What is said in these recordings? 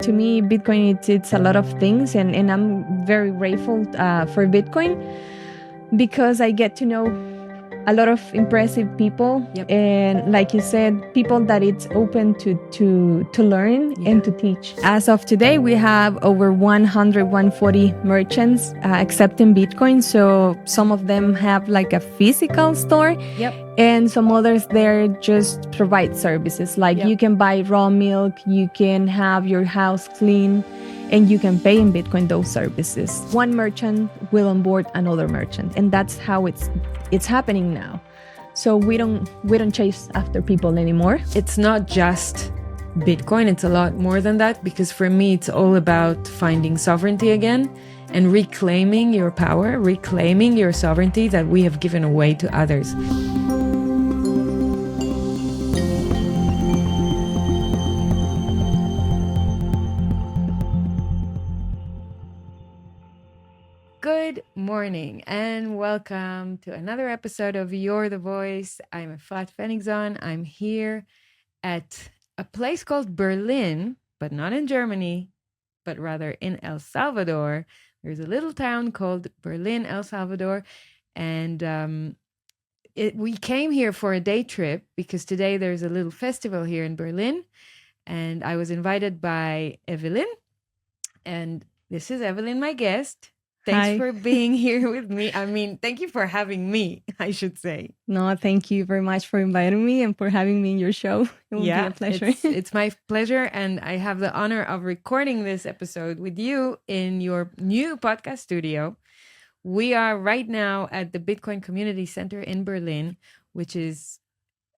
To me, Bitcoin, it's a lot of things, and I'm very grateful for Bitcoin because I get to know a lot of impressive people. Yep. And like you said, people that it's open to learn and to teach. As of today, we have over 140 merchants accepting Bitcoin. So some of them have like a physical store. Yep. And some others there just provide services like you can buy raw milk, you can have your house clean, and you can pay in Bitcoin those services. One merchant will onboard another merchant, and that's how it's happening now. So we don't chase after people anymore. It's not just Bitcoin, it's a lot more than that, because for me it's all about finding sovereignty again and reclaiming your power, reclaiming your sovereignty that we have given away to others. Good morning and welcome to another episode of You're the Voice. I'm Efrat Fenixon. I'm here at a place called Berlin, but not in Germany, but rather in El Salvador. There's a little town called Berlin, El Salvador. And we came here for a day trip because today there's a little festival here in Berlin. And I was invited by Evelyn. And this is Evelyn, my guest. Thanks for being here with me. I mean, thank you for having me, I should say. No, thank you very much for inviting me and for having me in your show. It will be a pleasure. It's my pleasure. And I have the honor of recording this episode with you in your new podcast studio. We are right now at the Bitcoin Community Center in Berlin, which is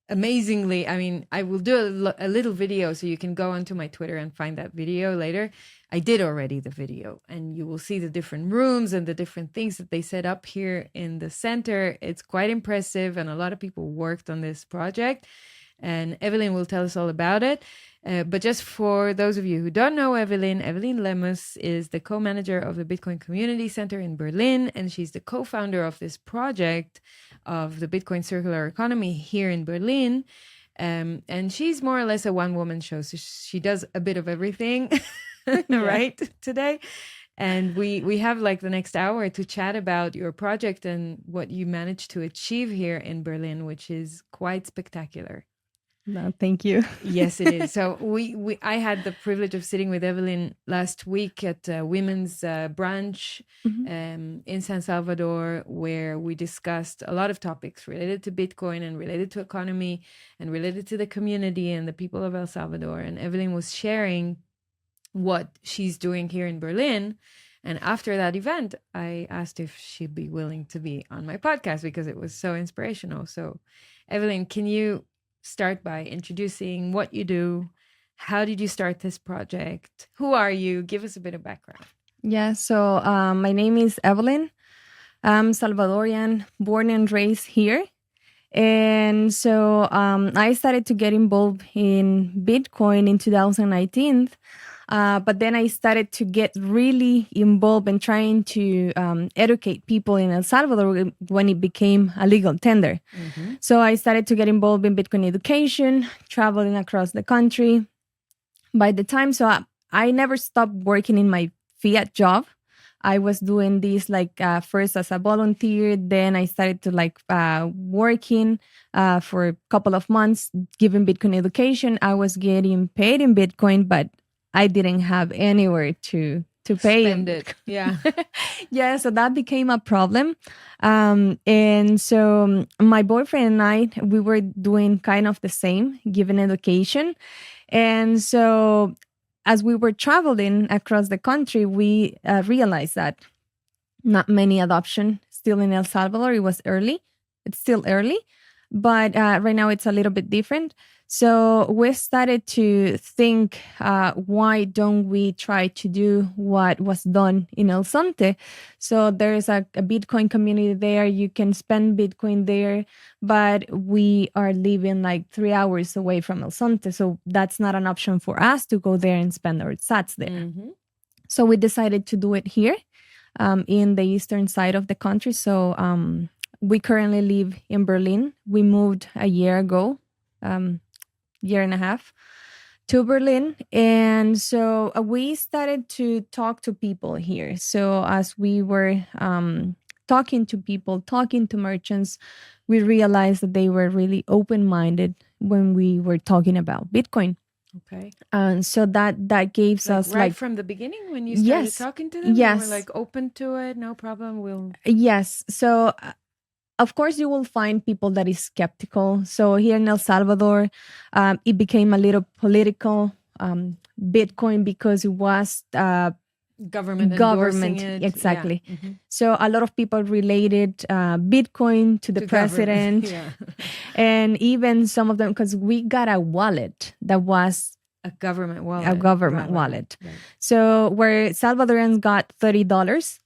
amazingly, I mean, I will do a little video so you can go onto my Twitter and find that video later. I did already the video, and you will see the different rooms and the different things that they set up here in the center. It's quite impressive, and a lot of people worked on this project, and Evelyn will tell us all about it. But just for those of you who don't know Evelyn Lemus is the co-manager of the Bitcoin Community Center in Berlin, and she's the co-founder of this project of the Bitcoin Circular Economy here in Berlin. And she's more or less a one-woman show, so she does a bit of everything, right, today. And we have like the next hour to chat about your project and what you managed to achieve here in Berlin, which is quite spectacular. No, thank you. Yes, it is. So I had the privilege of sitting with Evelyn last week at a women's brunch in San Salvador, where we discussed a lot of topics related to Bitcoin and related to economy and related to the community and the people of El Salvador. And Evelyn was sharing what she's doing here in Berlin. And after that event, I asked if she'd be willing to be on my podcast because it was so inspirational. So, Evelyn, can you start by introducing what you do? How did you start this project? Who are you? Give us a bit of background. Yeah, so my name is Evelyn. I'm Salvadorian, born and raised here. And so I started to get involved in Bitcoin in 2019. But then I started to get really involved in trying to educate people in El Salvador when it became a legal tender. Mm-hmm. So I started to get involved in Bitcoin education, traveling across the country. By the time, I never stopped working in my fiat job. I was doing this first as a volunteer. Then I started to working for a couple of months, giving Bitcoin education. I was getting paid in Bitcoin, but I didn't have anywhere to pay. Spend it. Yeah. Yeah. So that became a problem. And so my boyfriend and I, we were doing kind of the same, giving education. And so as we were traveling across the country, we realized that not many adoption still in El Salvador. It was early. It's still early, but right now it's a little bit different. So we started to think, why don't we try to do what was done in El Zonte? So there's a Bitcoin community there. You can spend Bitcoin there, but we are living 3 hours away from El Zonte. So that's not an option for us to go there and spend our sats there. Mm-hmm. So we decided to do it here in the eastern side of the country. So we currently live in Berlin. We moved a year ago. Year and a half to Berlin. And so we started to talk to people here. So as we were talking to people, talking to merchants, we realized that they were really open minded when we were talking about Bitcoin. Okay. And so that gives Like us right from the beginning when you started yes, talking to them, they were yes, like open to it, no problem. We'll yes. So of course, you will find people that is skeptical. So here in El Salvador, it became a little political. Bitcoin because it was government endorsing it. exactly. Yeah. Mm-hmm. So a lot of people related Bitcoin to the president, Yeah. and even some of them because we got a wallet that was A government wallet. a government wallet. Right. So where Salvadorans got $30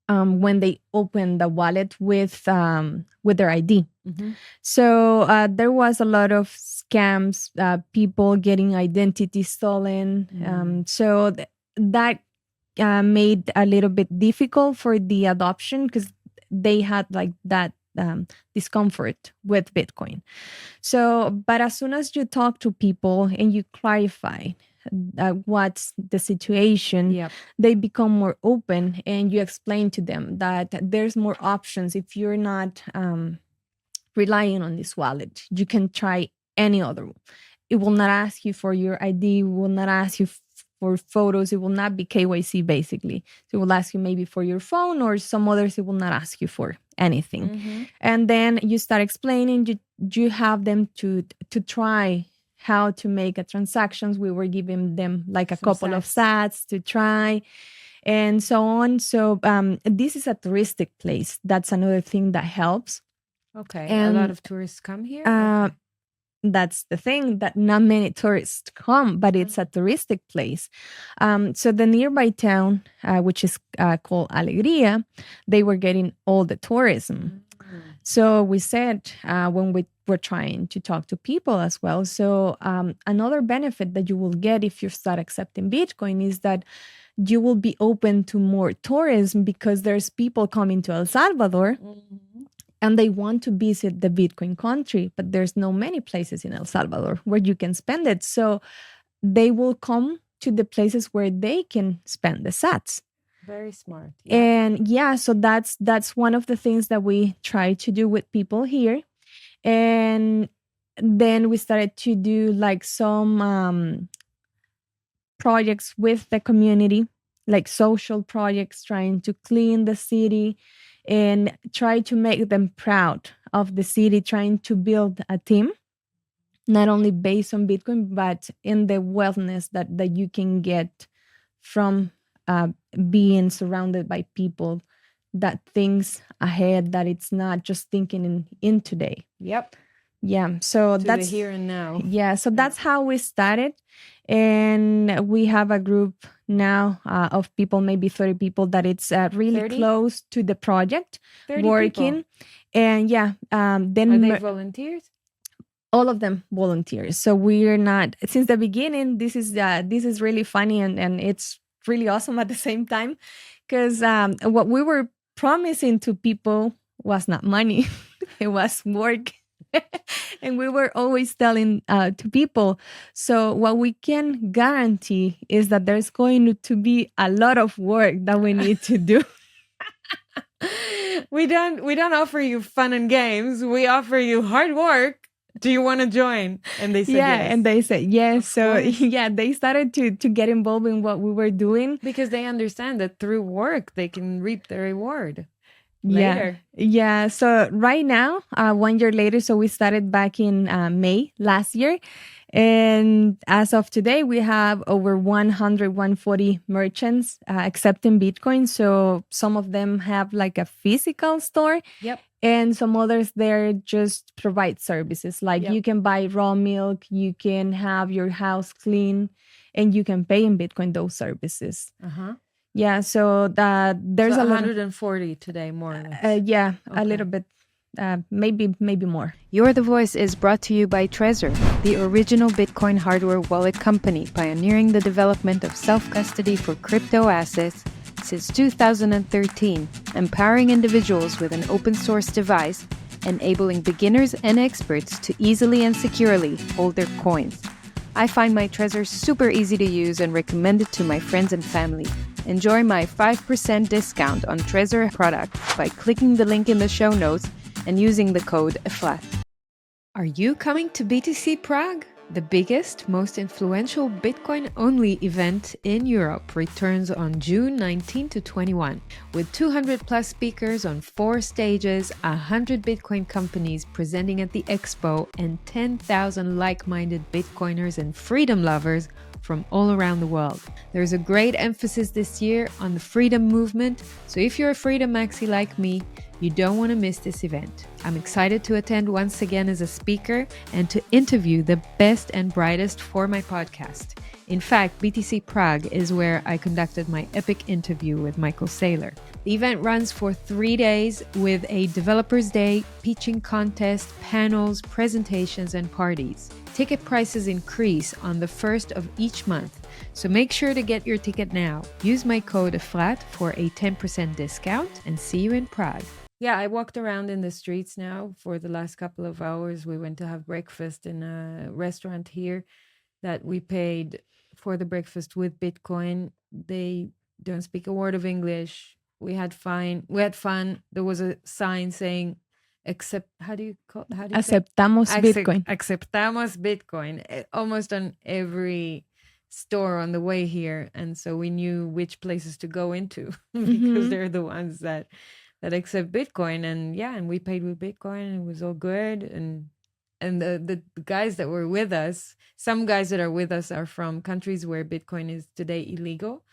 when they opened the wallet with their ID. Mm-hmm. So there was a lot of scams, people getting identity stolen. So that made a little bit difficult for the adoption because they had like that discomfort with Bitcoin. So, but as soon as you talk to people and you clarify what's the situation, Yep. they become more open and you explain to them that there's more options. If you're not relying on this wallet, you can try any other. It will not ask you for your ID, will not ask you for photos. It will not be KYC basically. So it will ask you maybe for your phone or some others. It will not ask you for anything. Mm-hmm. And then you start explaining, you have them to try how to make a transactions. We were giving them like a couple of sats to try and so on. So this is a touristic place. That's another thing that helps. Okay. And a lot of tourists come here? That's the thing, that not many tourists come, but it's a touristic place. So the nearby town, which is called Alegría, they were getting all the tourism. So we said when we were trying to talk to people as well. So another benefit that you will get if you start accepting Bitcoin is that you will be open to more tourism because there's people coming to El Salvador. Mm-hmm. And they want to visit the Bitcoin country, but there's no many places in El Salvador where you can spend it. So they will come to the places where they can spend the sats. Very smart. Yeah. And yeah, so that's one of the things that we try to do with people here. And then we started to do like some projects with the community, like social projects, trying to clean the city and try to make them proud of the city, trying to build a team, not only based on Bitcoin, but in the wellness that you can get from being surrounded by people that thinks ahead, that it's not just thinking in today. Yep. Yeah. So to that's the here and now. Yeah. So that's how we started. And we have a group now of people, maybe 30 people, that it's really 30? close to the project, 30 working. People. And yeah, then are they volunteers? All of them volunteers. So we're not, since the beginning, this is really funny and it's really awesome at the same time, because what we were promising to people was not money. It was work. And we were always telling to people, so what we can guarantee is that there's going to be a lot of work that we need to do. We don't offer you fun and games. We offer you hard work. Do you want to join? And they said yes. And they said yes. So yeah, they started to get involved in what we were doing, because they understand that through work they can reap the reward later. Yeah. So right now, 1 year later, so we started back in May last year. And as of today, we have over 140 merchants accepting Bitcoin. So some of them have like a physical store. Yep. And some others there just provide services. Like you can buy raw milk, you can have your house clean, and you can pay in Bitcoin those services. Uh-huh. Yeah, so there's so a 140 today, more or less. Okay. A little bit, maybe more. Your The Voice is brought to you by Trezor, the original Bitcoin hardware wallet company pioneering the development of self-custody for crypto assets since 2013, empowering individuals with an open-source device, enabling beginners and experts to easily and securely hold their coins. I find my Trezor super easy to use and recommend it to my friends and family. Enjoy my 5% discount on Trezor products by clicking the link in the show notes and using the code FLAT. Are you coming to BTC Prague? The biggest, most influential Bitcoin-only event in Europe returns on June 19 to 21, with 200 plus speakers on 4 stages, 100 Bitcoin companies presenting at the expo, and 10,000 like-minded Bitcoiners and freedom lovers from all around the world. There's a great emphasis this year on the freedom movement, so if you're a freedom maxi like me, you don't want to miss this event. I'm excited to attend once again as a speaker and to interview the best and brightest for my podcast. In fact, BTC Prague is where I conducted my epic interview with Michael Saylor. The event runs for 3 days with a Developers Day, pitching contest, panels, presentations, and parties. Ticket prices increase on the 1st of each month, so make sure to get your ticket now. Use my code FLAT for a 10% discount and see you in Prague. Yeah, I walked around in the streets now for the last couple of hours. We went to have breakfast in a restaurant here that we paid for the breakfast with Bitcoin. They don't speak a word of English. We had fun. There was a sign saying, how do you say? Aceptamos Bitcoin. Aceptamos Bitcoin. Almost on every store on the way here. And so we knew which places to go into because they're the ones that accept Bitcoin. And we paid with Bitcoin and it was all good. And the guys that were with us, some guys that are with us are from countries where Bitcoin is today illegal.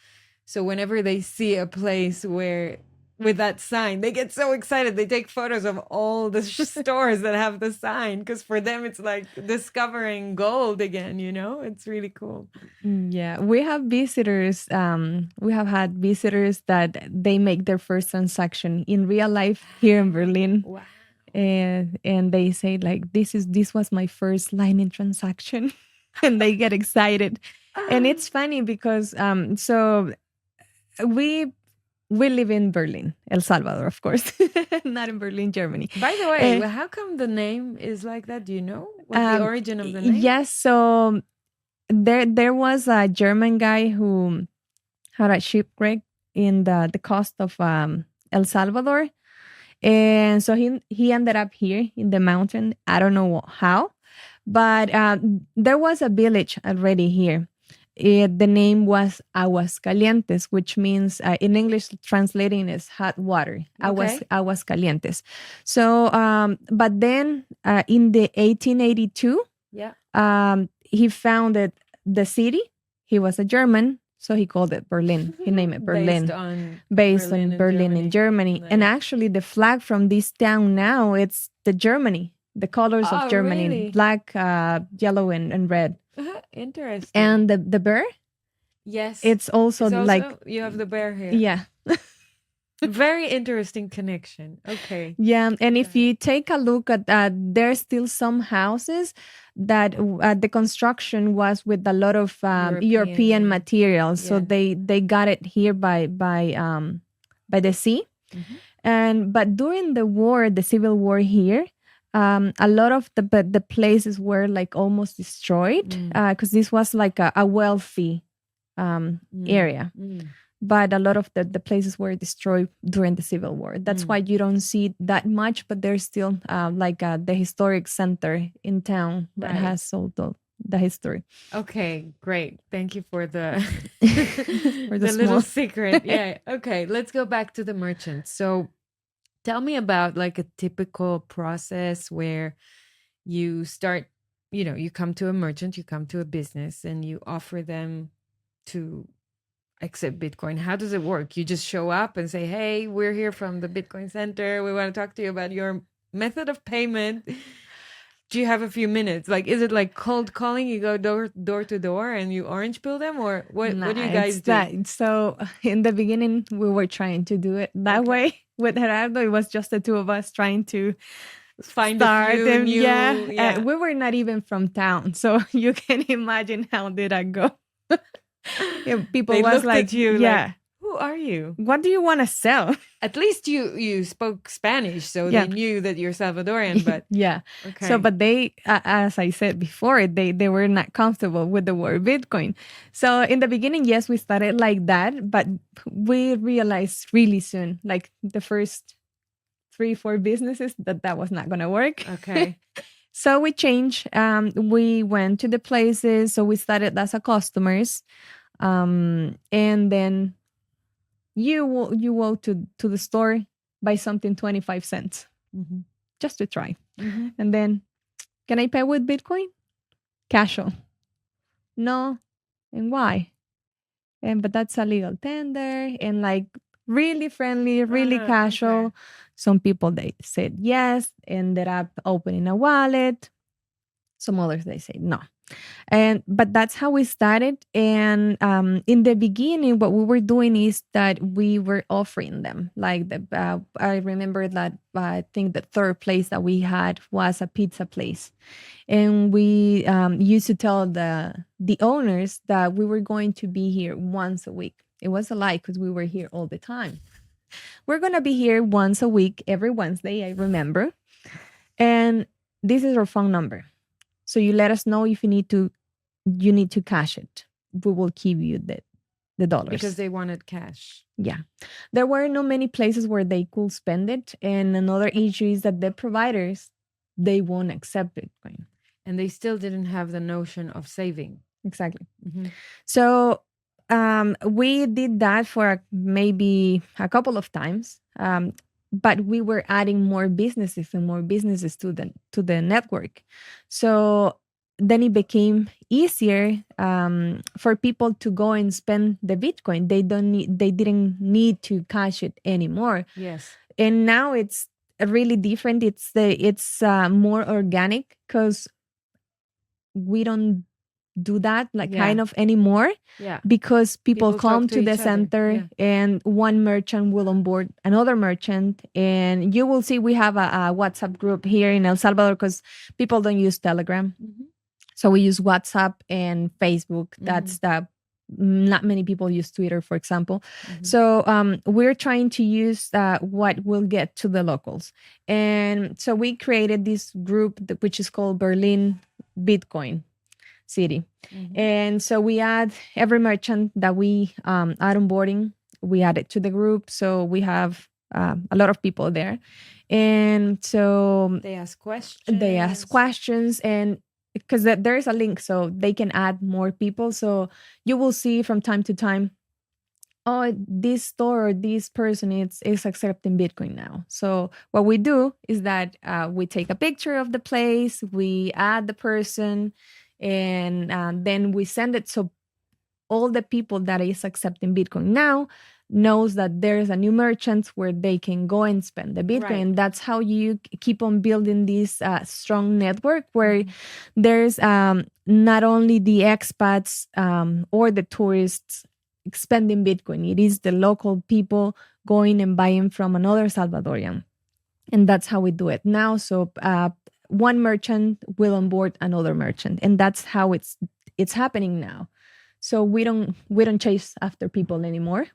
So whenever they see a place with that sign, they get so excited. They take photos of all the stores that have the sign because for them it's like discovering gold again, It's really cool. Yeah, we have visitors. We have had visitors that they make their first transaction in real life here in Berlin. Wow. And they say like, this was my first Lightning transaction. And they get excited. And it's funny because so we live in Berlin, El Salvador, of course, not in Berlin, Germany. By the way, how come the name is like that? Do you know what the origin of the name? Yes, so there was a German guy who had a shipwreck in the coast of El Salvador. And so he ended up here in the mountain. I don't know how, but there was a village already here. The name was Aguascalientes, which means in English translating is hot water. Okay. Aguascalientes. So, but then in the 1882, he founded the city. He was a German, so he called it Berlin. He named it Berlin, based on Berlin in Germany. Nice. And actually, the flag from this town now, it's the Germany, the colors of Germany, really? black, yellow, and red. Interesting. And the bear? Yes. It's also like... You have the bear here. Yeah. Very interesting connection. Okay. Yeah. And if you take a look at that, there's still some houses that the construction was with a lot of European materials. Yeah. So they got it here by the sea. But during the war, the civil war here, a lot of the places were like almost destroyed because this was like a wealthy area. But a lot of the places were destroyed during the Civil War. That's why you don't see that much, but there's still the historic center in town that has all the history. Okay, great. Thank you for the For the little secret. Yeah. Okay, let's go back to the merchants. So tell me about like a typical process where you start, you come to a merchant, you come to a business and you offer them to accept Bitcoin. How does it work? You just show up and say, hey, we're here from the Bitcoin Center. We want to talk to you about your method of payment. Do you have a few minutes? Like, is it like cold calling? You go door to door and you orange peel them, or what do you guys do? So in the beginning, we were trying to do it that way. With Gerardo, it was just the two of us trying to find start a few them. new, Yeah. We were not even from town, so you can imagine how did I go. People they was looked like, at you yeah. like, who Who are you? What do you want to sell? At least you spoke Spanish, so Yeah. they knew that you're Salvadorian. But Yeah. okay. So, but they, as I said before, they were not comfortable with the word Bitcoin. So in the beginning, yes, we started like that, but we realized really soon, like the first 3-4 businesses, that was not going to work. Okay. So we changed. We went to the places. So we started as a customers, and then you go to the store, buy something 25 cents Mhm. just to try, Mhm. and then can I pay with Bitcoin? Casual. No, and why? And but that's a legal tender, and like really friendly, really Uh-huh, casual. okay. Some people they said yes, ended up opening a wallet. Some others they say no. And but that's how we started. And in the beginning, what we were doing is that we were offering them like I remember that I think the third place that we had was a pizza place, and we used to tell the owners that we were going to be here once a week. It was a lie because we were here all the time. We're gonna be here once a week, every Wednesday. I remember, and this is our phone number. So you let us know if you need to cash it. We will give you the dollars. Because they wanted cash. Yeah. There were not many places where they could spend it. And another issue is that the providers, they won't accept Bitcoin. And they still didn't have the notion of saving. Exactly. Mhm. So we did that for maybe a couple of times. But we were adding more businesses and more businesses to the network. So then it became easier for people to go and spend the Bitcoin. They didn't need to cash it anymore. Yes. And now it's really different. It's more organic because we don't do that kind of anymore. Yeah. Because people People come talk to to the each other. center, Yeah. and one merchant will onboard another merchant, and you will see we have a WhatsApp group here in El Salvador because people don't use Telegram. Mhm. So we use WhatsApp and Facebook. That's not many people use Twitter, for example. So we're trying to use what will get to the locals. And so we created this group which is called Berlin Bitcoin City. And so we add every merchant that we add onboarding, we add it to the group. So we have a lot of people there. And so They ask questions. And because there is a link so they can add more people. So you will see from time to time, oh, this store or this person is accepting Bitcoin now. So what we do is that we take a picture of the place, we add the person, and then we send it so all the people that is accepting Bitcoin now knows that there's a new merchant where they can go and spend the Bitcoin. Right. And that's how you keep on building this strong network where there's not only the expats or the tourists spending Bitcoin, it is the local people going and buying from another Salvadorian. And that's how we do it now. So one merchant will onboard another merchant, and that's how it's happening now. So we don't chase after people anymore.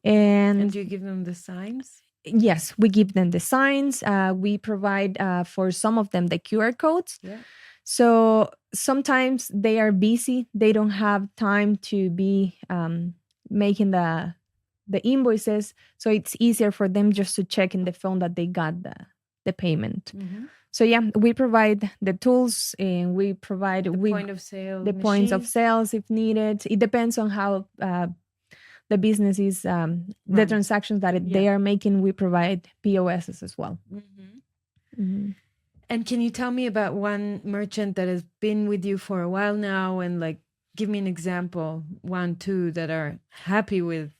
And do you give them the signs? Yes, we give them the signs. We provide for some of them the QR codes. Yeah. So sometimes they are busy. They don't have time to be making the invoices. So it's easier for them just to check in the phone that they got the payment. So yeah, we provide the tools, and we provide Point of sale. the points of machines. sales if needed. It depends on how the business is, the Right. transactions that they are making. We provide POSs as well. And can you tell me about one merchant that has been with you for a while now, and like give me an example, 1, 2 that are happy with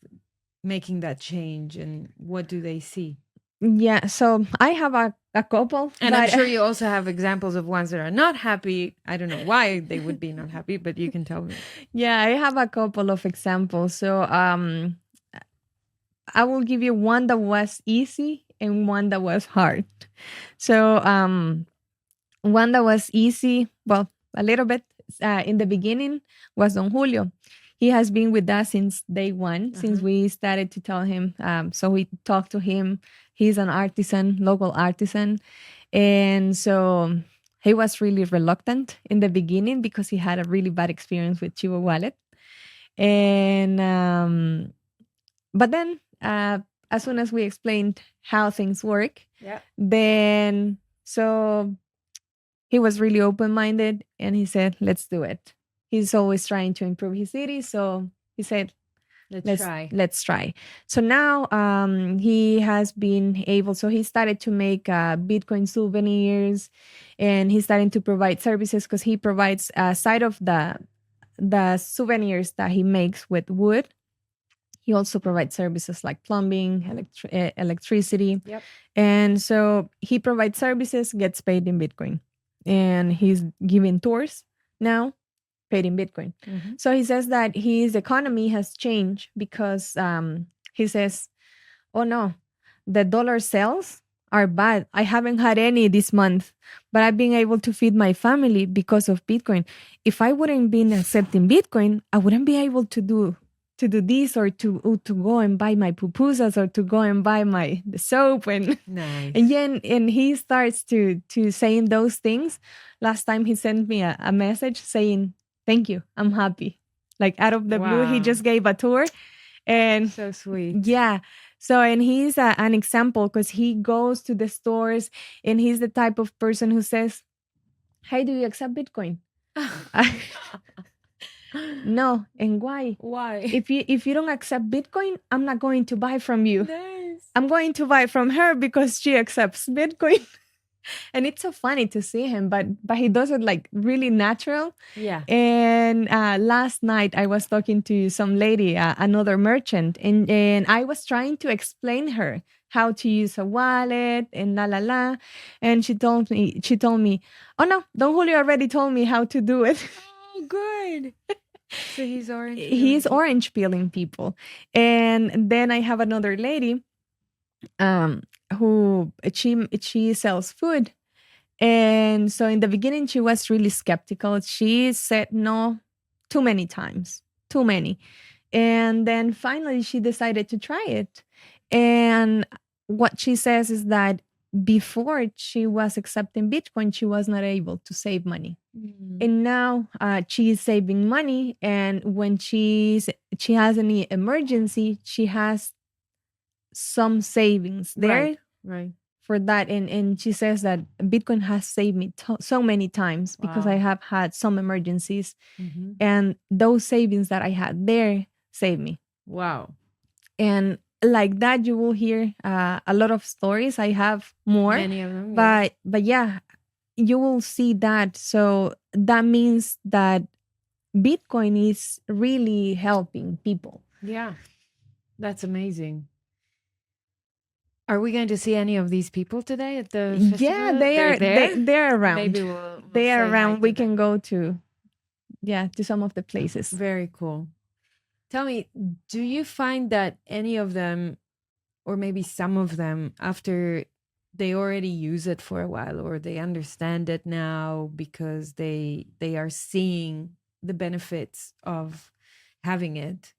making that change, and what do they see? Yeah, so I have a couple. And I'm but- sure you also have examples of ones that are not happy. I don't know why they would be not happy, but you can tell me. Yeah, I have a couple of examples. So I will give you one that was easy and one that was hard. So one that was easy, well, a little bit in the beginning was Don Julio. he has been with us since day one, since we started to tell him. So we talked to him. He's an artisan, local artisan. And so he was really reluctant in the beginning because he had a really bad experience with Chivo Wallet. And, but then, as soon as we explained how things work, then so he was really open-minded and he said, let's do it. He's always trying to improve his city. So he said, let's try. So now he has been able, so he started to make Bitcoin souvenirs, and he's starting to provide services because he provides side of the souvenirs that he makes with wood. He also provides services like plumbing, electricity. And so he provides services, gets paid in Bitcoin. And he's giving tours now, paid in Bitcoin. So he says that his economy has changed because he says, oh no, the dollar sales are bad. I haven't had any this month, but I've been able to feed my family because of Bitcoin. If I wouldn't been accepting Bitcoin, I wouldn't be able to do this, or to go and buy my pupusas, or to go and buy the soap. And nice. and he starts to saying those things. Last time he sent me a message saying, thank you, I'm happy. Like out of the blue, he just gave a tour. And so sweet. Yeah. So, and he's an example because he goes to the stores and he's the type of person who says, hey, do you accept Bitcoin? No. And why? If you don't accept Bitcoin, I'm not going to buy from you. Nice. I'm going to buy from her because she accepts Bitcoin. And it's so funny to see him, but he does it like really natural. Yeah. And last night I was talking to some lady, another merchant, and I was trying to explain her how to use a wallet and la la la. And she told me, oh no, Don Julio already told me how to do it. Oh, good. So he's orange. He's orange peeling people. And then I have another lady, who she sells food. And so in the beginning, she was really skeptical. She said no too many times, too many. And then finally she decided to try it. And what she says is that before she was accepting Bitcoin, she was not able to save money. And now she is saving money. And when she has any emergency, she has some savings there. Right. For that. And she says that Bitcoin has saved me so many times because I have had some emergencies. And those savings that I had there saved me. Wow. And like that, you will hear a lot of stories. I have more. Many of them. But yeah, you will see that. So that means that Bitcoin is really helping people. Yeah. That's amazing. Are we going to see any of these people today at the festival? Yeah, they're around. Maybe we'll they are say around. hi We to them. can go to some of the places. Very cool. Tell me, do you find that any of them, or maybe some of them, after they already use it for a while, or they understand it now because they are seeing the benefits of having it,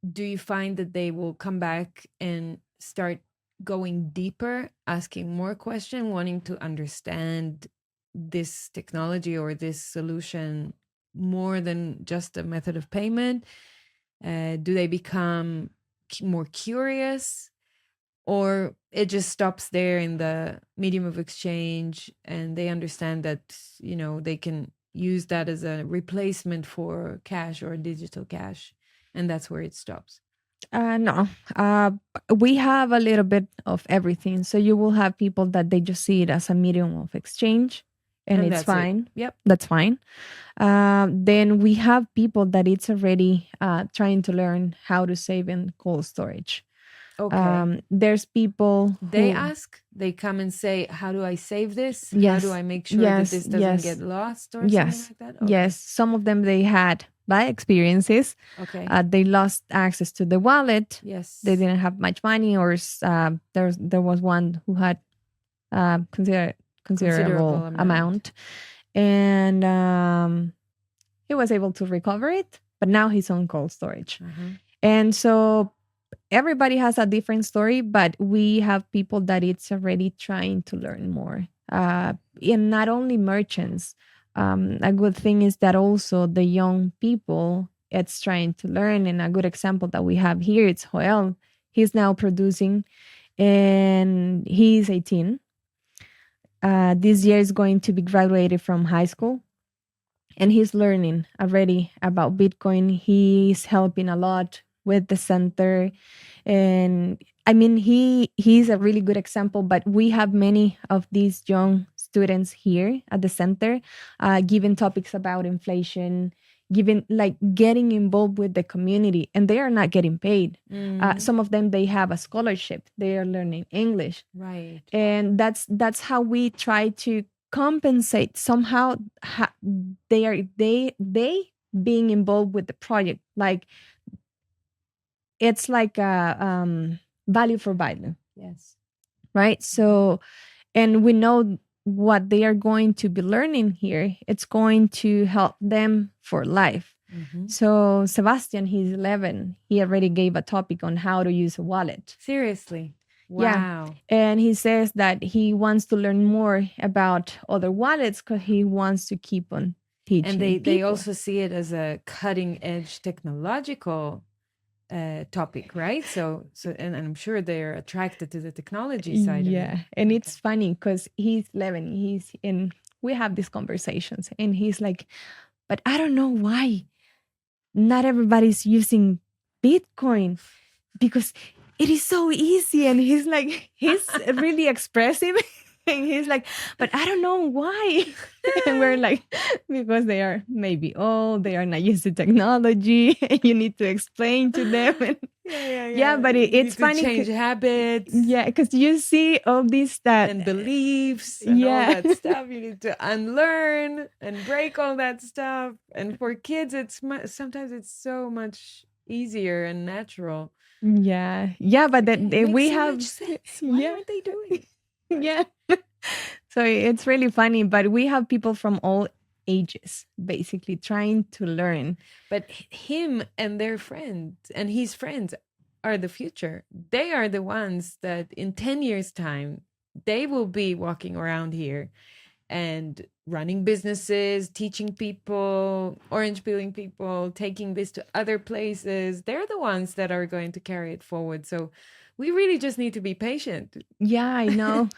do you find that they will come back and start going deeper, asking more questions, wanting to understand this technology or this solution more than just a method of payment? Do they become more curious, or it just stops there in the medium of exchange and they understand that, they can use that as a replacement for cash or digital cash, and that's where it stops? No. We have a little bit of everything. So you will have people that they just see it as a medium of exchange, and it's fine. Yep. That's fine. Then we have people that it's already trying to learn how to save in cold storage. Okay. There's people They who ask, they come and say, how do I save this? Yes. How do I make sure Yes, that this doesn't yes. get lost or Yes. something like that? Okay. Yes, some of them they had bad experiences. Okay. They lost access to the wallet. Yes. They didn't have much money, or there was one who had considerable amount, and he was able to recover it. but now he's on cold storage. Uh-huh. And so everybody has a different story, but we have people that it's already trying to learn more. And not only merchants. A good thing is that also the young people it's trying to learn. And a good example that we have here it's Joel. He's now producing, and he's 18. This year is going to be graduated from high school, and he's learning already about Bitcoin. He's helping a lot with the center, and I mean he's a really good example. But we have many of these young students here at the center, giving topics about inflation, giving like getting involved with the community, and they are not getting paid. Some of them they have a scholarship. They are learning English, Right. and that's how we try to compensate somehow. They being involved with the project, like it's like a value for value, Yes. right? So, and we know what they are going to be learning here, it's going to help them for life. Mm-hmm. So Sebastian, he's 11, he already gave a topic on how to use a wallet. Seriously. Yeah. Wow. And he says that he wants to learn more about other wallets because he wants to keep on teaching. And they people. also see it as a cutting edge technological topic, right? So and I'm sure they're attracted to the technology side of it. Yeah. And it's funny because he's 11, he's in, we have these conversations, and he's like, but I don't know why not everybody's using Bitcoin, because it is so easy. And he's like, he's really expressive. And he's like, but I don't know why. And we're like, because they are maybe old, they are not used to technology, and you need to explain to them. And yeah, but You it's need to funny. change habits. Yeah, because you see all these that And beliefs and all Yeah. that stuff. You need to unlearn and break all that stuff. And for kids, it's sometimes it's so much easier and natural. yeah, but that It makes we so have much sense. Why yeah. aren't they doing it? Yeah. So it's really funny, but we have people from all ages basically trying to learn. But him and their friends and his friends are the future. They are the ones that in 10 years' time, they will be walking around here and running businesses, teaching people, orange peeling people, taking this to other places. They're the ones that are going to carry it forward. So we really just need to be patient. Yeah, I know.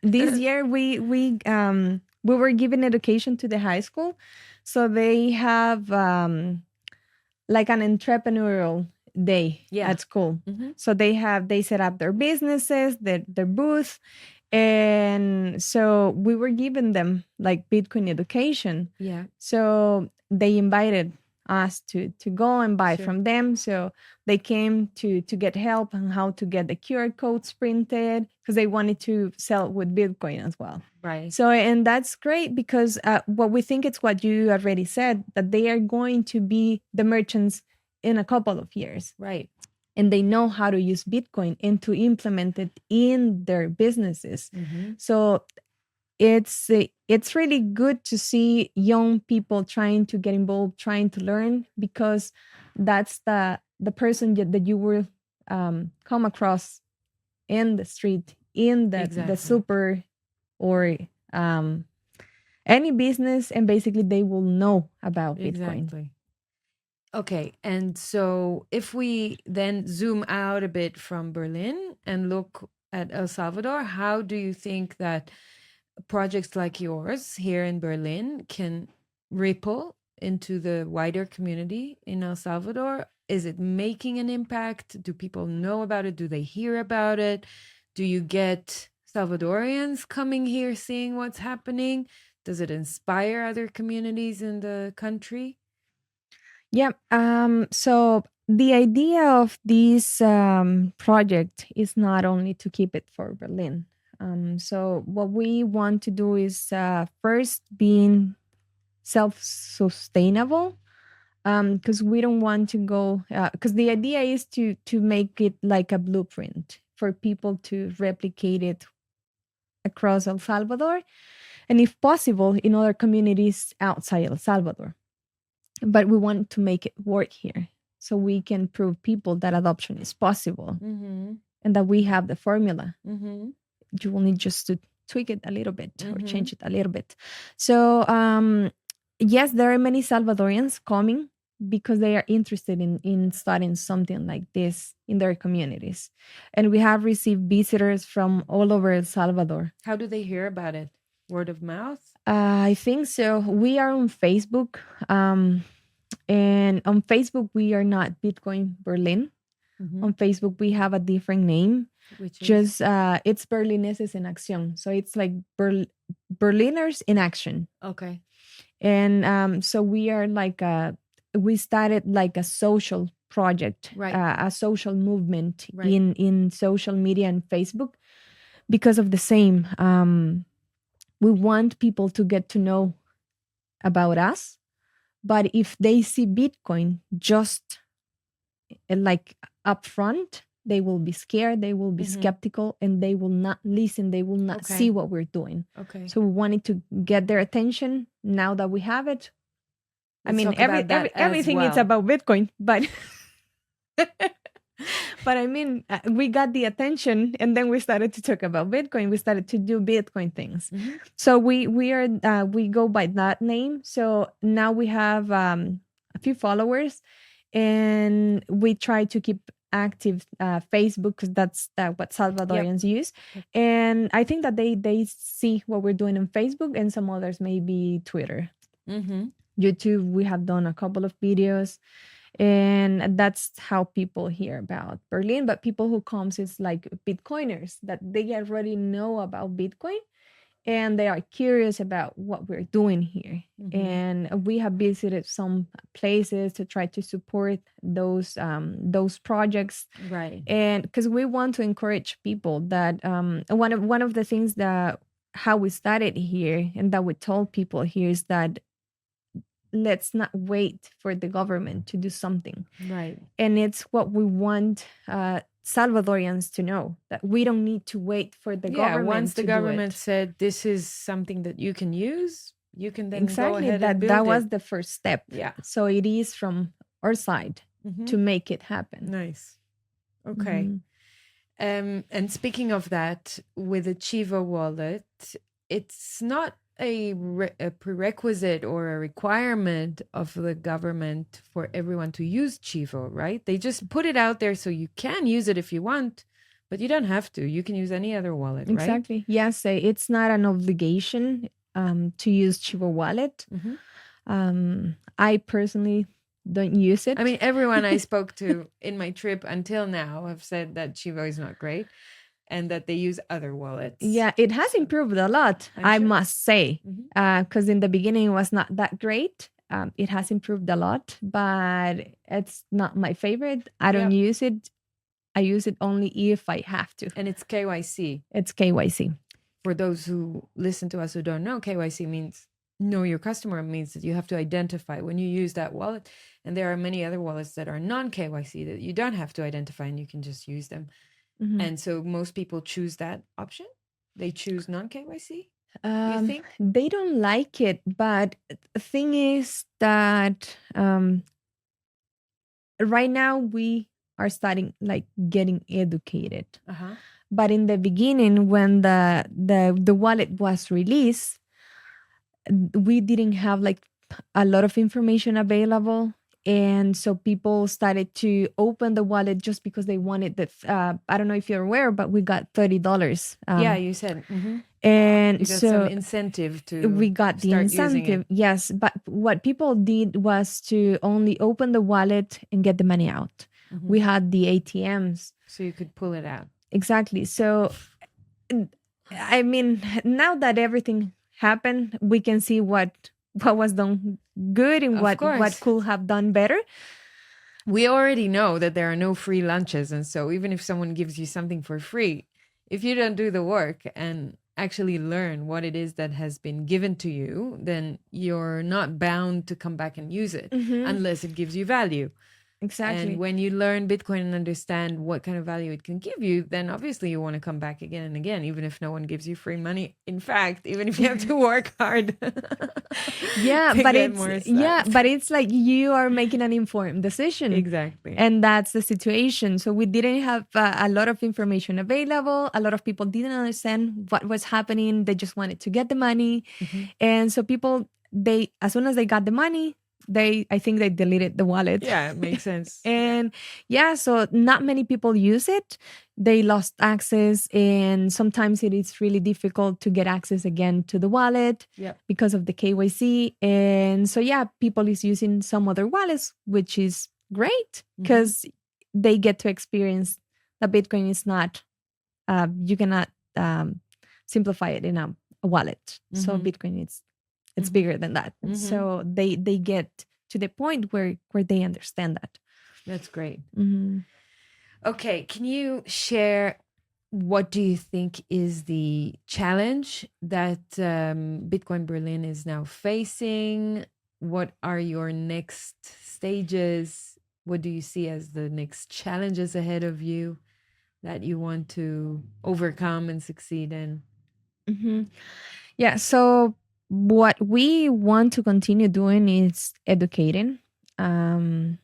This year we were giving education to the high school, so they have like an entrepreneurial day at school. Mm-hmm. So they set up their businesses, their booth, and so we were giving them like Bitcoin education. Yeah. So they invited us to go and buy Sure. from them. So they came to get help on how to get the QR codes printed, because they wanted to sell with Bitcoin as well. Right. So, and that's great, because what we think it's what you already said, that they are going to be the merchants in a couple of years. Right. And they know how to use Bitcoin and to implement it in their businesses. Mm-hmm. So it's really good to see young people trying to get involved, trying to learn, because that's the person that you will come across in the street, in the Exactly. super, or any business, and basically they will know about Bitcoin. Exactly. Okay, and so if we then zoom out a bit from Berlin and look at El Salvador, how do you think that projects like yours here in Berlin can ripple into the wider community in El Salvador? Is it making an impact? Do people know about it? Do they hear about it? Do you get Salvadorians coming here seeing what's happening? Does it inspire other communities in the country? Yeah. So the idea of this project is not only to keep it for Berlin. So what we want to do is first being self-sustainable, because we don't want to go. Because the idea is to make it like a blueprint for people to replicate it across El Salvador, and if possible, in other communities outside El Salvador. but we want to make it work here so we can prove people that adoption is possible and that we have the formula. You will need just to tweak it a little bit or change it a little bit. So yes, there are many Salvadorians coming because they are interested in starting something like this in their communities. And we have received visitors from all over El Salvador. How do they hear about it? Word of mouth? I think so. We are on Facebook. And on Facebook, we are not Bitcoin Berlin. On Facebook, we have a different name. Which is? Just it's Berlineses en Acción. So it's like Berliners in action. Okay. And so we are like we started like a social project, Right. A social movement Right. in social media and Facebook because of the same. We want people to get to know about us, but if they see Bitcoin just like upfront, they will be scared, they will be skeptical, and they will not listen, they will not see what we're doing. Okay. So we wanted to get their attention. Now that we have it, I Let's mean, talk about that as everything is well. about Bitcoin, but but I mean, we got the attention, and then we started to talk about Bitcoin. We started to do Bitcoin things. So we go by that name. So now we have a few followers, and we try to keep active Facebook because that's what Salvadorians use. And I think that they see what we're doing on Facebook, and some others maybe Twitter. YouTube, we have done a couple of videos, and that's how people hear about Berlin. But people who comes is like Bitcoiners that they already know about Bitcoin, and they are curious about what we're doing here. And we have visited some places to try to support those projects, Right. and because we want to encourage people that one of the things that how we started here and that we told people here is that let's not wait for the government to do something. Right. And it's what we want Salvadorians to know, that we don't need to wait for the government. Once the to government do it. said this is something that you can use, you can then go Exactly, ahead and build that it. was the first step. Yeah. So it is from our side to make it happen. Nice. Okay. And speaking of that, with the Chivo wallet, it's not a prerequisite or a requirement of the government for everyone to use Chivo, right? They just put it out there so you can use it if you want, but you don't have to. You can use any other wallet, right? Exactly. Yes, it's not an obligation to use Chivo wallet. I personally don't use it. I mean, everyone I spoke to in my trip until now have said that Chivo is not great and that they use other wallets. Yeah, it has improved a lot, I sure. must say, because in the beginning it was not that great. It has improved a lot, but it's not my favorite. I don't use it. I use it only if I have to. And it's KYC. It's KYC. For those who listen to us who don't know, KYC means know your customer, means that you have to identify when you use that wallet. And there are many other wallets that are non-KYC that you don't have to identify and you can just use them. And so most people choose that option. They choose non-KYC. You think? They don't like it, but the thing is that right now we are starting like getting educated. But in the beginning, when the wallet was released, we didn't have like a lot of information available. And so people started to open the wallet just because they wanted the, I don't know if you're aware, but we got $30. Yeah, you said. And You got so some incentive to we got the start using incentive. it. Yes. But what people did was to only open the wallet and get the money out. We had the ATMs. So you could pull it out. Exactly. So, I mean, now that everything happened, we can see what was done good and what could have done better. We already know that there are no free lunches. And so even if someone gives you something for free, if you don't do the work and actually learn what it is that has been given to you, then you're not bound to come back and use it unless it gives you value. Exactly. And when you learn Bitcoin and understand what kind of value it can give you, then obviously you want to come back again and again, even if no one gives you free money. In fact, even if you have to work hard Yeah, to but get it's more yeah, stuff. but it's like you are making an informed decision. Exactly. And that's the situation. So we didn't have a lot of information available. A lot of people didn't understand what was happening. They just wanted to get the money. Mhm. And so people, they, as soon as they got the money, I think they deleted the wallet. Yeah, it makes sense. And yeah, so not many people use it. They lost access, and sometimes it is really difficult to get access again to the wallet Yeah. because of the KYC. And so yeah, people is using some other wallets, which is great because they get to experience that Bitcoin is not you cannot simplify it in a wallet. So Bitcoin it's bigger than that. So they get to the point where they understand that. That's great. Mhm. Okay, can you share what do you think is the challenge that Bitcoin Berlin is now facing? What are your next stages? What do you see as the next challenges ahead of you that you want to overcome and succeed in? Mhm. Yeah. So what we want to continue doing is educating. Um,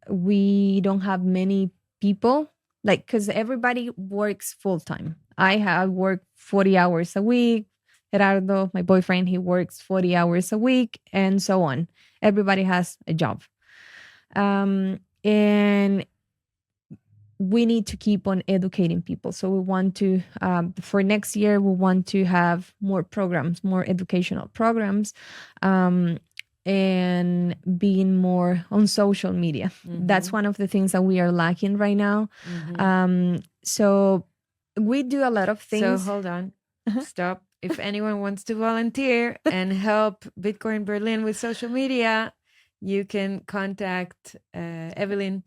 we don't have many people like because everybody works full time. I work 40 hours a week. Gerardo, my boyfriend, he works 40 hours a week, and so on. Everybody has a job. And we need to keep on educating people. So we want to, for next year, we want to have more programs, more educational programs, and being more on social media. That's one of the things that we are lacking right now. So we do a lot of things. So hold on, stop. If anyone wants to volunteer and help Bitcoin Berlin with social media, you can contact Evelyn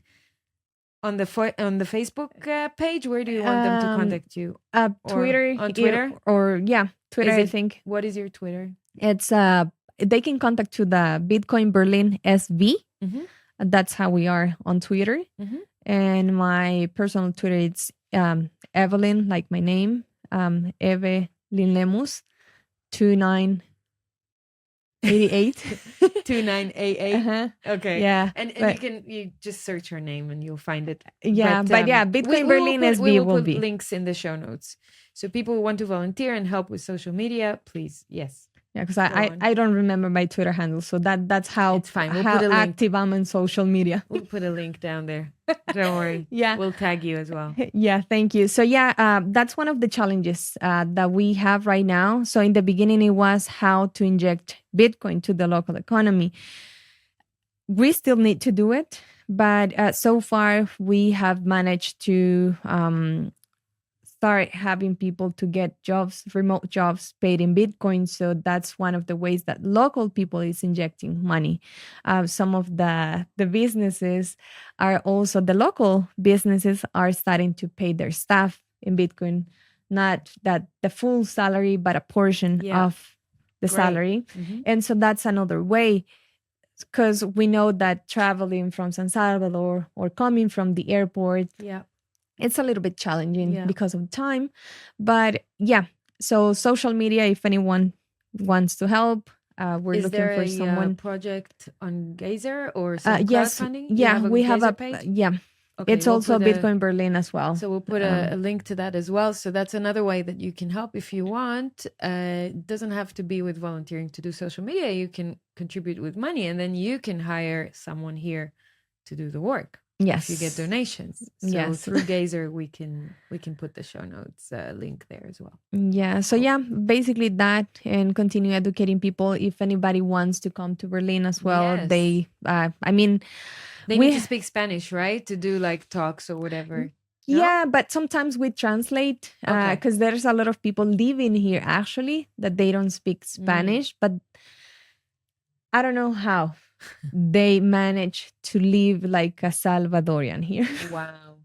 on the Facebook page. Where do you want them to contact you? Twitter, on Twitter, or yeah, Twitter. I think. What is your Twitter? It's they can contact to the Bitcoin Berlin SV. That's how we are on Twitter. And my personal Twitter it's Evelyn, like my name, Evelyn Lemus, 2988. 2988. Okay. Yeah. And you just search her name and you'll find it. Yeah, but yeah, Bitcoin Berlin we SV will will put be. links in the show notes. So people who want to volunteer and help with social media, please. Yes. Yeah, because I don't remember my Twitter handle, so that's how It's fine. We'll how put a link. active I'm on social media. We'll put a link down there. Don't worry. Yeah, we'll tag you as well. Yeah, thank you. So yeah, that's one of the challenges that we have right now. So in the beginning, it was how to inject Bitcoin to the local economy. We still need to do it, but so far we have managed to start having people to get jobs, remote jobs paid in Bitcoin. So that's one of the ways that local people is injecting money. Some of the businesses are also, the local businesses are starting to pay their staff in Bitcoin, not that the full salary, but a portion of the salary. And so that's another way, because we know that traveling from San Salvador or coming from the airport, it's a little bit challenging because of time. But yeah, so social media, if anyone wants to help, we're looking for someone. Is there a project on Geyser or some yes, crowdfunding? Yeah, we have a page? Okay, it's we'll also Bitcoin Berlin as well. So we'll put a link to that as well. So that's another way that you can help if you want. It doesn't have to be with volunteering to do social media. You can contribute with money, and then you can hire someone here to do the work. Yes, if you get donations. So through Geyser, we can put the show notes link there as well. Yeah. So yeah, basically that, and continue educating people. If anybody wants to come to Berlin as well, they. They need to speak Spanish, right? To do like talks or whatever. No? Yeah, but sometimes we translate because there's a lot of people living here actually that they don't speak Spanish, but I don't know how they manage to live like a Salvadorian here. Wow.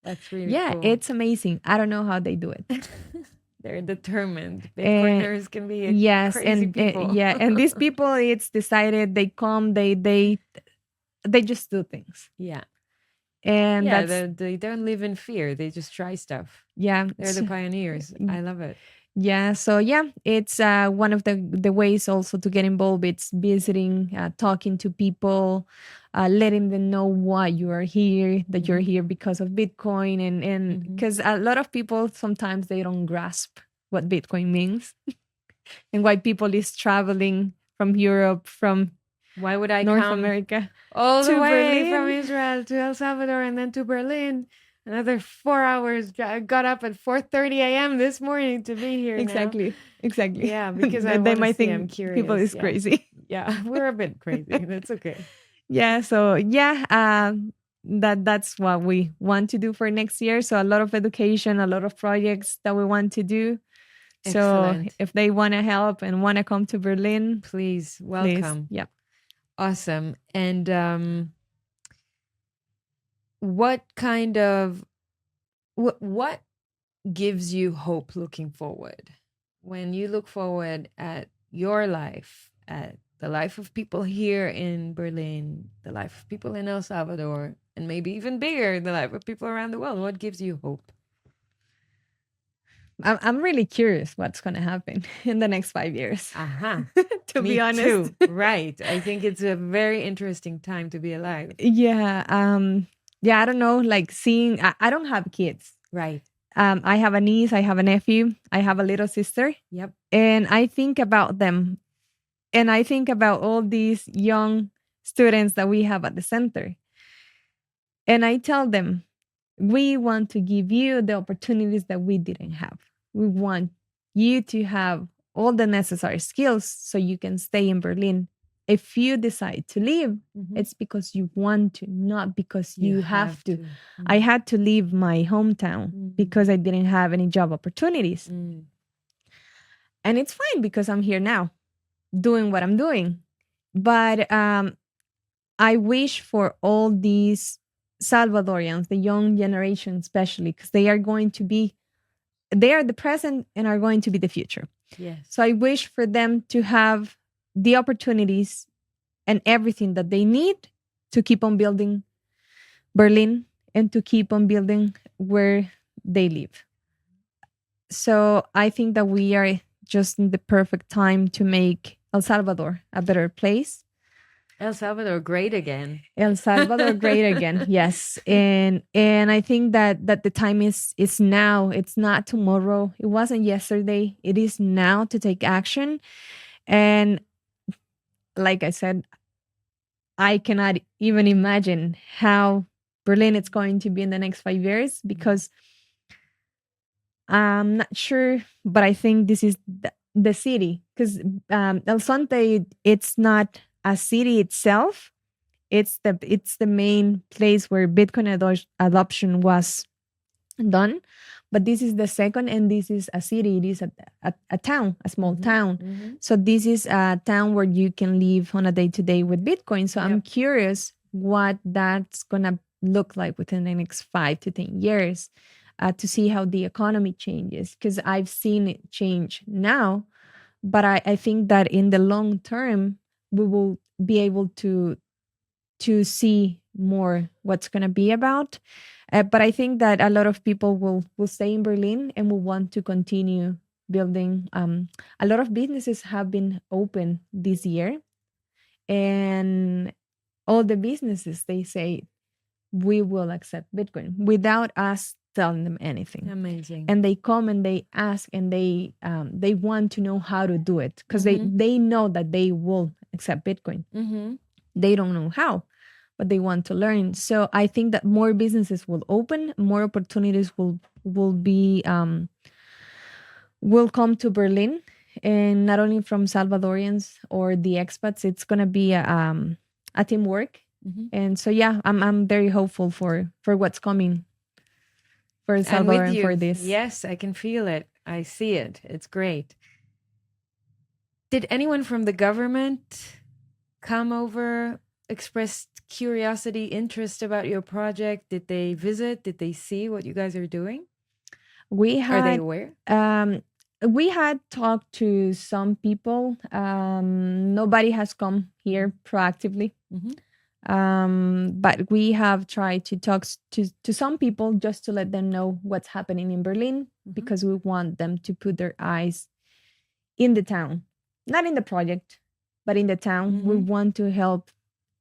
That's really cool. It's amazing. I don't know how they do it. They're determined. Bitcoiners can be crazy people. And these people, it's decided they come, they they just do things. Yeah. And Yeah, that's, they don't live in fear. They just try stuff. yeah. They're the pioneers. I love it. Yeah, so yeah, it's one of the ways also to get involved. It's visiting, talking to people, letting them know why you are here, that you're here because of Bitcoin, and because a lot of people sometimes they don't grasp what Bitcoin means and why people is traveling from Europe, from Why would I North come America all the to way from Berlin. Israel to El Salvador and then to Berlin? Another 4 hours. I got up at 4:30 a.m. this morning to be here now. Exactly. Yeah, because I They want to might see. I'm think people curious. is Yeah. crazy. Yeah, we're a bit crazy. That's okay. Yeah, so yeah, that's what we want to do for next year. So a lot of education, a lot of projects that we want to do. So Excellent. if they want to help and want to come to Berlin, Please, please, welcome. yeah. Awesome. And what kind of what gives you hope looking forward? When you look forward at your life, at the life of people here in Berlin, the life of people in El Salvador, and maybe even bigger, the life of people around the world, what gives you hope? I'm really curious what's going to happen in the next 5 years. Aha. To Me be honest. too. Right. I think it's a very interesting time to be alive. Yeah. Yeah, I don't know, like seeing, I don't have kids. Right. I have a niece, I have a nephew, I have a little sister. Yep. And I think about them. And I think about all these young students that we have at the center. And I tell them, we want to give you the opportunities that we didn't have. We want you to have all the necessary skills so you can stay in Berlin. If you decide to leave, it's because you want to, not because you have to. I had to leave my hometown because I didn't have any job opportunities. And it's fine because I'm here now doing what I'm doing. But I wish for all these Salvadorians, the young generation especially, because they are the present and are going to be the future. Yes. So I wish for them to have the opportunities and everything that they need to keep on building Berlin and to keep on building where they live. So I think that we are just in the perfect time to make El Salvador a better place. El Salvador great again. El Salvador great again. Yes. And I think that the time is now. It's not tomorrow. It wasn't yesterday. It is now to take action. And like I said, I cannot even imagine how Berlin is going to be in the next 5 years because I'm not sure, but I think this is the city because El Sonte, it's not a city itself. It's the main place where Bitcoin adoption was done. But this is the second, and this is a city. It is a town, a small town. So this is a town where you can live on a day-to-day with Bitcoin. So I'm curious what that's going to look like within the next 5 to 10 years to see how the economy changes. Because I've seen it change now, but I think that in the long term, we will be able to see more what's going to be about. But I think that a lot of people will stay in Berlin and will want to continue building. A lot of businesses have been open this year. And all the businesses, they say, we will accept Bitcoin without us telling them anything. Amazing. And they come and they ask and they want to know how to do it because they know that they will accept Bitcoin. They don't know how, but they want to learn. So I think that more businesses will open, more opportunities will be will come to Berlin, and not only from Salvadorians or the expats. It's gonna be a teamwork, and so yeah, I'm very hopeful for what's coming for El Salvador and for this. Yes, I can feel it. I see it. It's great. Did anyone from the government come over, expressed curiosity, interest about your project? Did they visit? Did they see what you guys are doing? Are they aware? We had talked to some people. Nobody has come here proactively. But we have tried to talk to some people just to let them know what's happening in Berlin, because we want them to put their eyes in the town, not in the project, but in the town. We want to help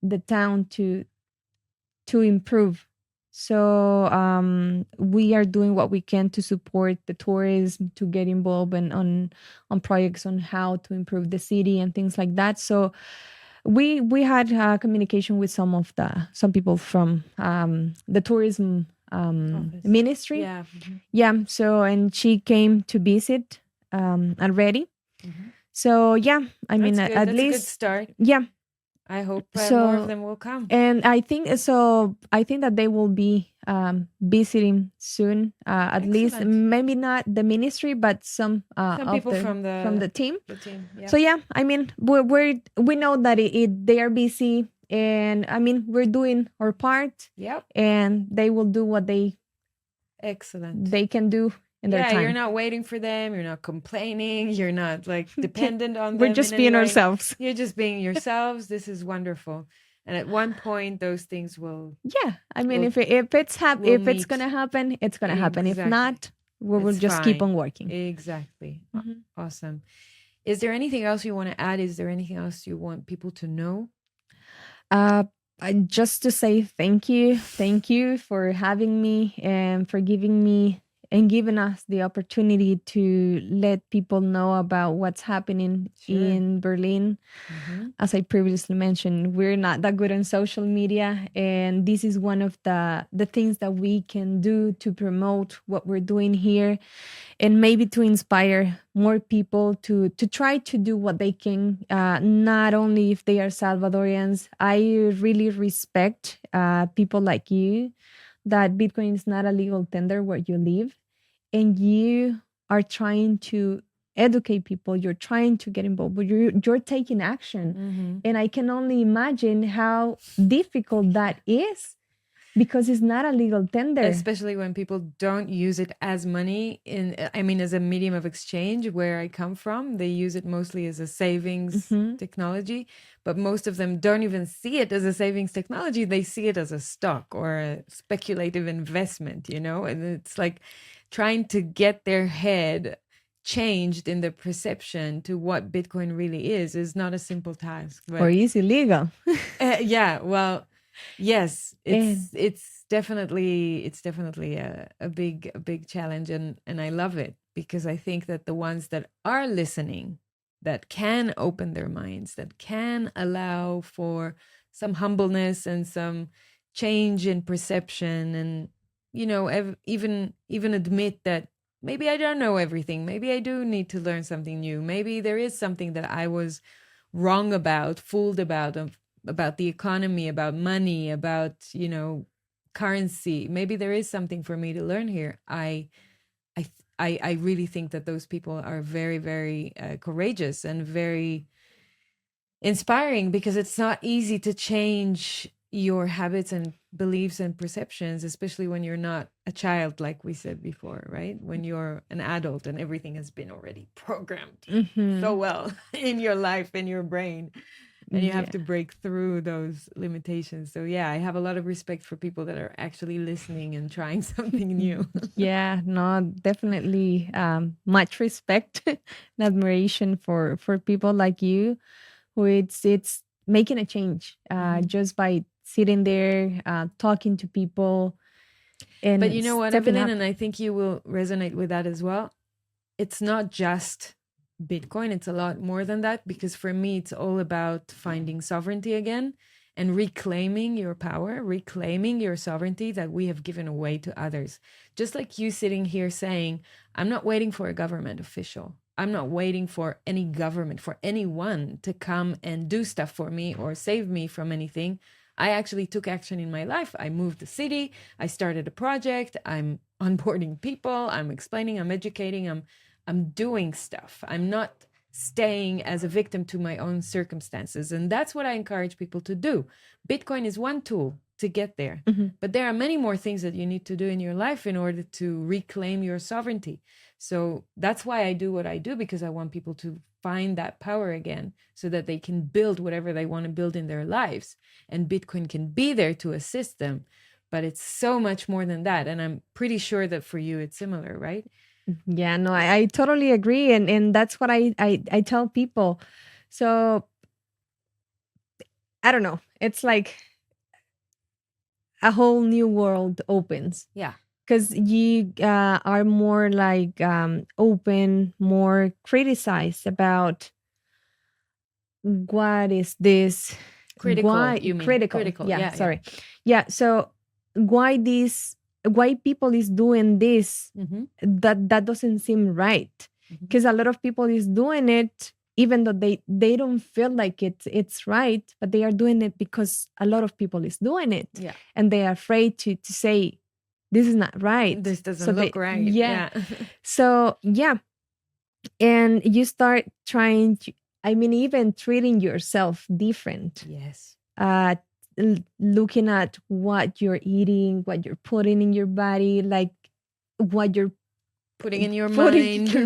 the town to improve. So we are doing what we can to support the tourism, to get involved on projects on how to improve the city and things like that. So we had communication with some people from the tourism ministry. Yeah. Yeah. So, and she came to visit already. So yeah, I mean, That's good. at That's a good least start. yeah. I hope So more of them will come. And I think so. I think that they will be visiting soon. At least Excellent. maybe not the ministry, but some of people from the team. The team. Yeah. So yeah, I mean, we know that they are busy, and I mean, we're doing our part. Yep. And they will do what they Excellent. they can do in their time. You're not waiting for them. You're not complaining. You're not like dependent on them. We're just being ourselves. You're just being yourselves. This is wonderful. And at one point, those things will. Yeah, I mean, We'll- if it's we'll it's gonna happen, it's gonna happen. If Exactly. not, we will It's just keep fine. on working. Exactly. Awesome. Is there anything else you want to add? Is there anything else you want people to know? Just to say thank you for having me and for giving me and giving us the opportunity to let people know about what's happening in Berlin. As I previously mentioned, we're not that good on social media, and this is one of the things that we can do to promote what we're doing here, and maybe to inspire more people to try to do what they can, not only if they are Salvadorians. I really respect people like you, that Bitcoin is not a legal tender where you live, and you are trying to educate people, you're trying to get involved, but you're taking action. And I can only imagine how difficult that is, because it's not a legal tender. Especially when people don't use it as money as a medium of exchange. Where I come from, they use it mostly as a savings technology, but most of them don't even see it as a savings technology. They see it as a stock or a speculative investment, and it's like trying to get their head changed in the perception to what Bitcoin really is not a simple task. But, or is illegal. Well, yes, it's definitely a big challenge, and I love it, because I think that the ones that are listening, that can open their minds, that can allow for some humbleness and some change in perception, and even admit that maybe I don't know everything, maybe I do need to learn something new, maybe there is something that I was wrong about, fooled about the economy, about money, about currency. Maybe there is something for me to learn here. I really think that those people are very, very courageous and very inspiring, because it's not easy to change your habits and beliefs and perceptions, especially when you're not a child, like we said before, right? When you're an adult and everything has been already programmed so well in your life, in your brain, and you have to break through those limitations. So yeah, I have a lot of respect for people that are actually listening and trying something new. Yeah, no, definitely much respect and admiration for people like you, who it's making a change just by sitting there, talking to people. But you know what, Evelyn, up. and I think you will resonate with that as well. It's not just Bitcoin, it's a lot more than that, because for me, it's all about finding sovereignty again and reclaiming your power, reclaiming your sovereignty that we have given away to others. Just like you sitting here saying, I'm not waiting for a government official. I'm not waiting for any government, for anyone to come and do stuff for me or save me from anything. I actually took action in my life. I moved the city. I started a project. I'm onboarding people. I'm explaining, I'm educating, I'm doing stuff. I'm not staying as a victim to my own circumstances. And that's what I encourage people to do. Bitcoin is one tool to get there, but there are many more things that you need to do in your life in order to reclaim your sovereignty. So that's why I do what I do, because I want people to find that power again so that they can build whatever they want to build in their lives. And Bitcoin can be there to assist them. But it's so much more than that. And I'm pretty sure that for you, it's similar, right? Yeah, no, I totally agree. And that's what I tell people. So I don't know. It's like a whole new world opens. Yeah. Because you are more like open, more criticized about what is this Critical, why you mean. critical. Yeah, Sorry. Yeah. So why people is doing this, that doesn't seem right, because a lot of people is doing it even though they don't feel like it's right, but they are doing it because a lot of people is doing it. Yeah. And they are afraid to say this is not right. This doesn't look right. Yeah. So yeah. And you start trying to, even treating yourself different. Yes. Looking at what you're eating, what you're putting in your body, like what you're putting in your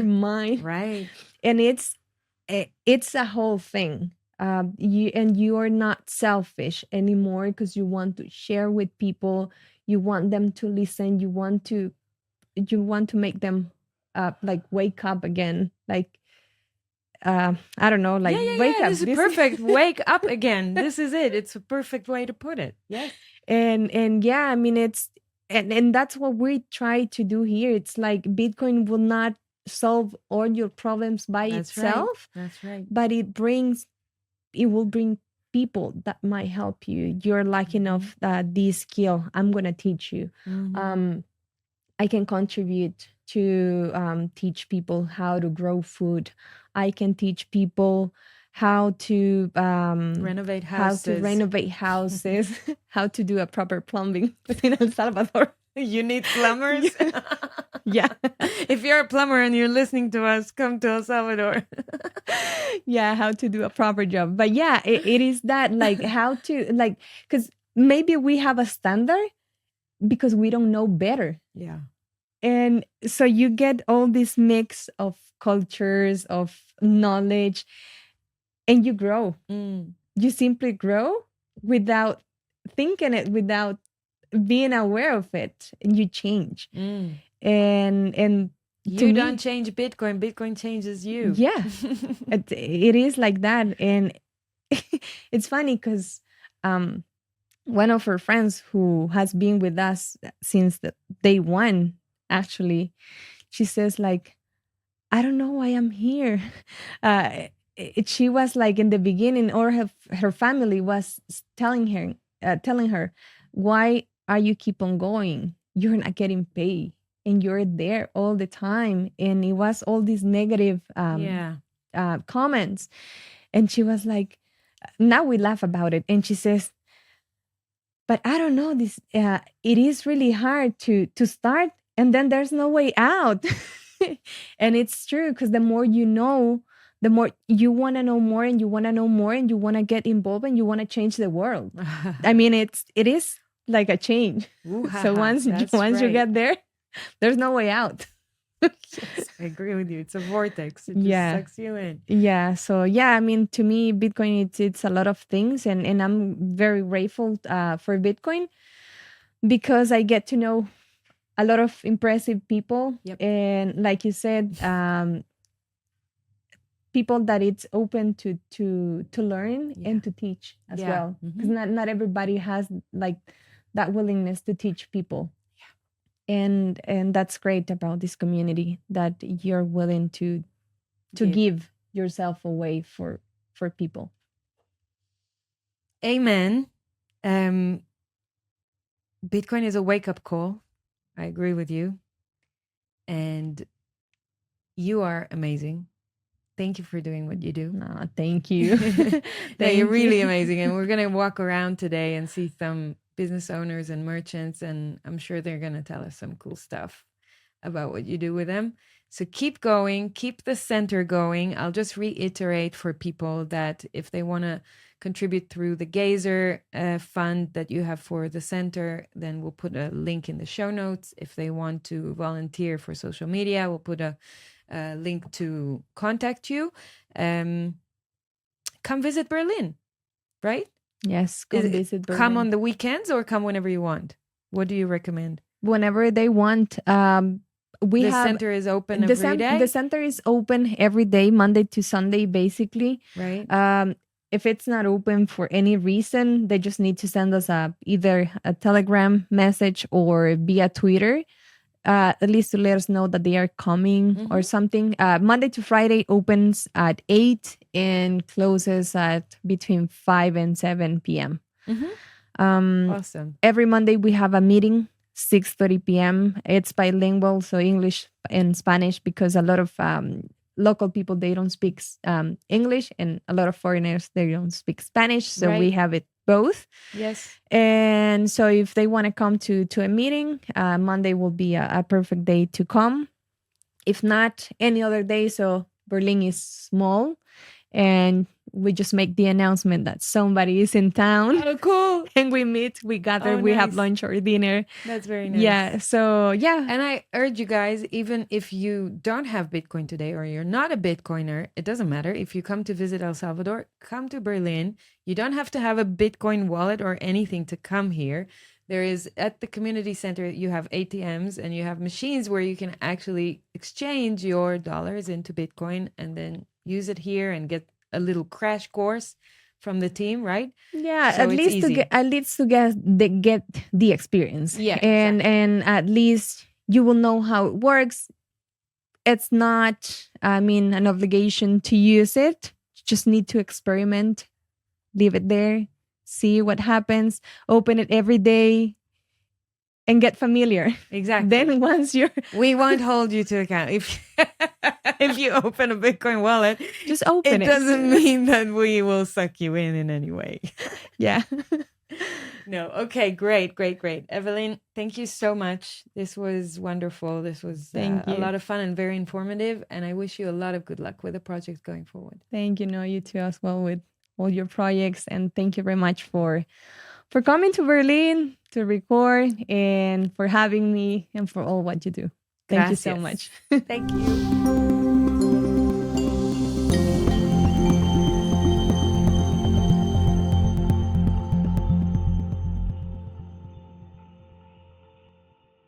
mind. Right. And it's a whole thing. You are not selfish anymore because you want to share with people. You want them to listen. You want to make them like wake up again. Like I don't know, like wake up. This is perfect. Wake up again. This is it. It's a perfect way to put it. Yes. And yeah, it's and that's what we try to do here. It's like Bitcoin will not solve all your problems by itself. Right. That's right. But it will bring people that might help you. You're lacking of this skill. I'm gonna teach you. I can contribute to teach people how to grow food. I can teach people how to renovate houses, how to do a proper plumbing in El Salvador. You need plumbers? Yeah. If you're a plumber and you're listening to us, come to El Salvador. Yeah, how to do a proper job. But yeah, it is that, like, how to, like, because maybe we have a standard because we don't know better. Yeah. And so you get all this mix of cultures, of knowledge, and you grow. You simply grow without thinking it, without being aware of it, and you change. And you don't change Bitcoin. Bitcoin changes you. Yeah, it is like that. And it's funny because one of her friends who has been with us since the day one, actually, she says, like, I don't know why I'm here. She was like in the beginning, or her family was telling her, why are you keep on going? You're not getting paid and you're there all the time. And it was all these negative comments. And she was like, now we laugh about it. And she says, but I don't know, this it is really hard to start, and then there's no way out. And it's true, because the more you know, the more you want to know more, and you want to know more, and you want to get involved, and you want to change the world. It is like a change. So once you get there, there's no way out. Yes, I agree with you. It's a vortex. It just sucks you in. Yeah. So yeah, to me, Bitcoin, it's a lot of things, and I'm very grateful for Bitcoin, because I get to know a lot of impressive people. Yep. And like you said, people that it's open to learn and to teach as well, because not everybody has like that willingness to teach people. And that's great about this community, that you're willing to give yourself away for people. Amen. Bitcoin is a wake-up call. I agree with you. And you are amazing. Thank you for doing what you do. No, thank you. You're really amazing. And we're going to walk around today and see some business owners and merchants, and I'm sure they're going to tell us some cool stuff about what you do with them. So keep going, keep the center going. I'll just reiterate for people that if they want to contribute through the Gazer fund that you have for the center, then we'll put a link in the show notes. If they want to volunteer for social media, we'll put a link to contact you. Come visit Berlin, right? Yes, come visit Berlin. Come on the weekends or come whenever you want. What do you recommend? Whenever they want. The center is open every day? The center is open every day, Monday to Sunday, basically. Right. If it's not open for any reason, they just need to send us either a Telegram message or via Twitter, at least to let us know that they are coming or something. Monday to Friday opens at 8 and closes at between 5 and 7 p.m. Awesome. Every Monday we have a meeting, 6:30 p.m. It's bilingual, so English and Spanish, because a lot of local people, they don't speak English, and a lot of foreigners, they don't speak Spanish. So we have it both. Yes. And so if they want to come to a meeting, Monday will be a perfect day to come. If not, any other day. So Berlin is small, and we just make the announcement that somebody is in town. Oh, cool. And we meet, we gather, we have lunch or dinner. That's very nice. Yeah. So, yeah. And I urge you guys, even if you don't have Bitcoin today or you're not a Bitcoiner, it doesn't matter. If you come to visit El Salvador, come to Berlin. You don't have to have a Bitcoin wallet or anything to come here. There is, at the community center, you have ATMs and you have machines where you can actually exchange your dollars into Bitcoin and then use it here and get a little crash course from the team, right? Yeah, So at least to get the experience. Yeah, and at least you will know how it works. It's not, an obligation to use it. You just need to experiment, leave it there, see what happens, open it every day, and get familiar. Exactly. Then once we won't hold you to account. If you open a Bitcoin wallet, just open it. It doesn't mean that we will suck you in any way. Yeah. No. Okay. Great. Evelyn, thank you so much. This was wonderful. This was a lot of fun and very informative. And I wish you a lot of good luck with the project going forward. Thank you. No, you too as well with all your projects. And thank you very much for coming to Berlin to record and for having me and for all what you do. Thank you so much. Thank you.